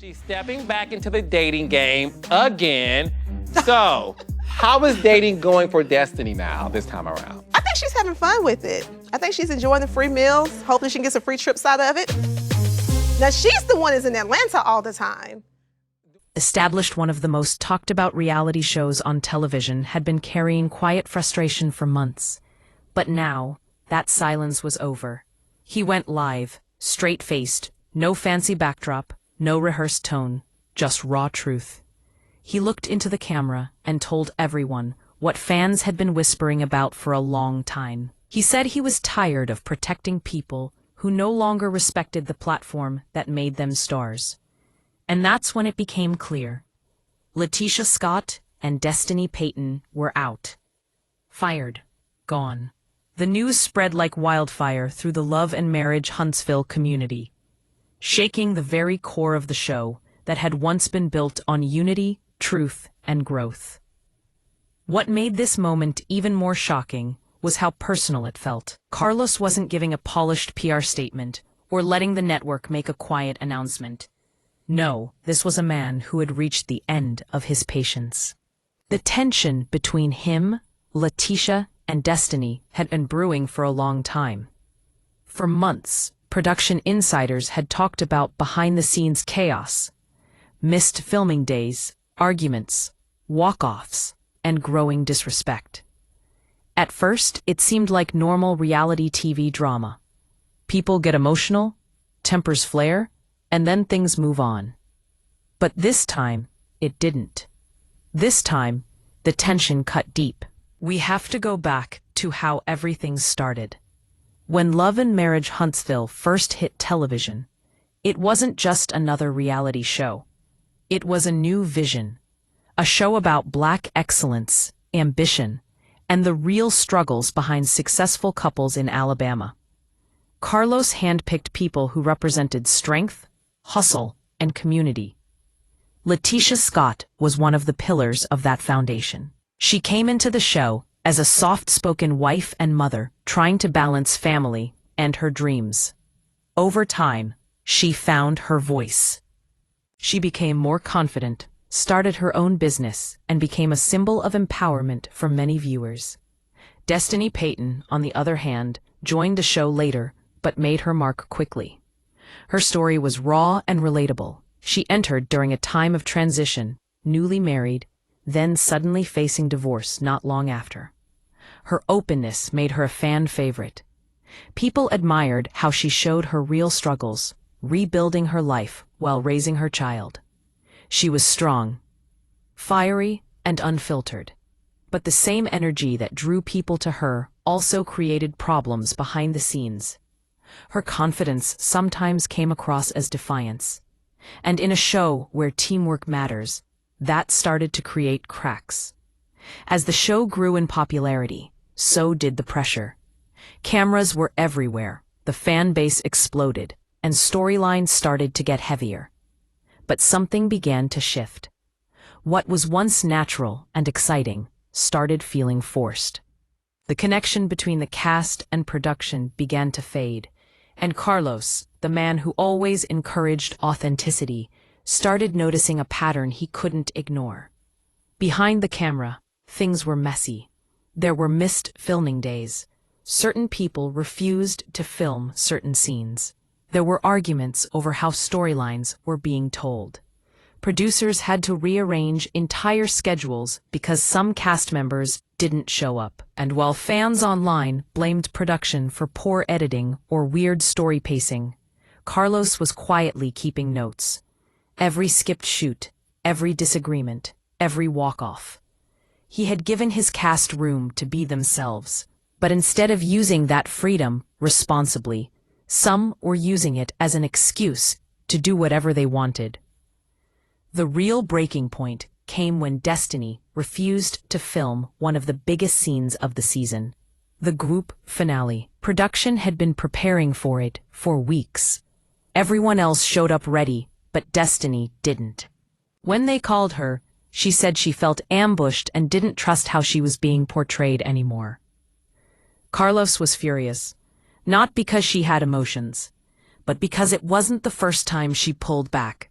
She's stepping back into the dating game again. So, how is dating going for Destiny now, this time around? I think she's having fun with it. I think she's enjoying the free meals. Hopefully she can get some free trips out of it. Now, she's the one who's in Atlanta all the time. Established one of the most talked about reality shows on television, had been carrying quiet frustration for months. But now, that silence was over. He went live, straight-faced, no fancy backdrop, no rehearsed tone, just raw truth. He looked into the camera and told everyone what fans had been whispering about for a long time. He said he was tired of protecting people who no longer respected the platform that made them stars. And that's when it became clear. LaTisha Scott and Destiny Payton were out. Fired. Gone. The news spread like wildfire through the Love and Marriage Huntsville community, shaking the very core of the show that had once been built on unity, truth, and growth. What made this moment even more shocking was how personal it felt. Carlos wasn't giving a polished PR statement or letting the network make a quiet announcement. No, this was a man who had reached the end of his patience. The tension between him, LaTisha, and Destiny had been brewing for a long time. For months, production insiders had talked about behind-the-scenes chaos, missed filming days, arguments, walk-offs, and growing disrespect. At first, it seemed like normal reality TV drama. People get emotional, tempers flare, and then things move on. But this time, it didn't. This time, the tension cut deep. We have to go back to how everything started. When Love and Marriage Huntsville first hit television, it wasn't just another reality show. It was a new vision, a show about Black excellence, ambition, and the real struggles behind successful couples in Alabama. Carlos handpicked people who represented strength, hustle, and community. LaTisha Scott was one of the pillars of that foundation. She came into the show as a soft-spoken wife and mother trying to balance family and her dreams. Over time, she found her voice. She became more confident, started her own business, and became a symbol of empowerment for many viewers. Destiny Payton, on the other hand, joined the show later, but made her mark quickly. Her story was raw and relatable. She entered during a time of transition, newly married, then suddenly facing divorce not long after. Her openness made her a fan favorite. People admired how she showed her real struggles, rebuilding her life while raising her child. She was strong, fiery, and unfiltered. But the same energy that drew people to her also created problems behind the scenes. Her confidence sometimes came across as defiance. And in a show where teamwork matters, that started to create cracks. As the show grew in popularity, so did the pressure. Cameras were everywhere, the fan base exploded, and storylines started to get heavier. But something began to shift. What was once natural and exciting started feeling forced. The connection between the cast and production began to fade, and Carlos, the man who always encouraged authenticity, started noticing a pattern he couldn't ignore. Behind the camera, things were messy. There were missed filming days. Certain people refused to film certain scenes. There were arguments over how storylines were being told. Producers had to rearrange entire schedules because some cast members didn't show up. And while fans online blamed production for poor editing or weird story pacing, Carlos was quietly keeping notes. Every skipped shoot, every disagreement, every walk-off. He had given his cast room to be themselves, but instead of using that freedom responsibly, some were using it as an excuse to do whatever they wanted. The real breaking point came when Destiny refused to film one of the biggest scenes of the season, the group finale. Production had been preparing for it for weeks. Everyone else showed up ready, but Destiny didn't. When they called her, she said she felt ambushed and didn't trust how she was being portrayed anymore. Carlos was furious, not because she had emotions, but because it wasn't the first time she pulled back.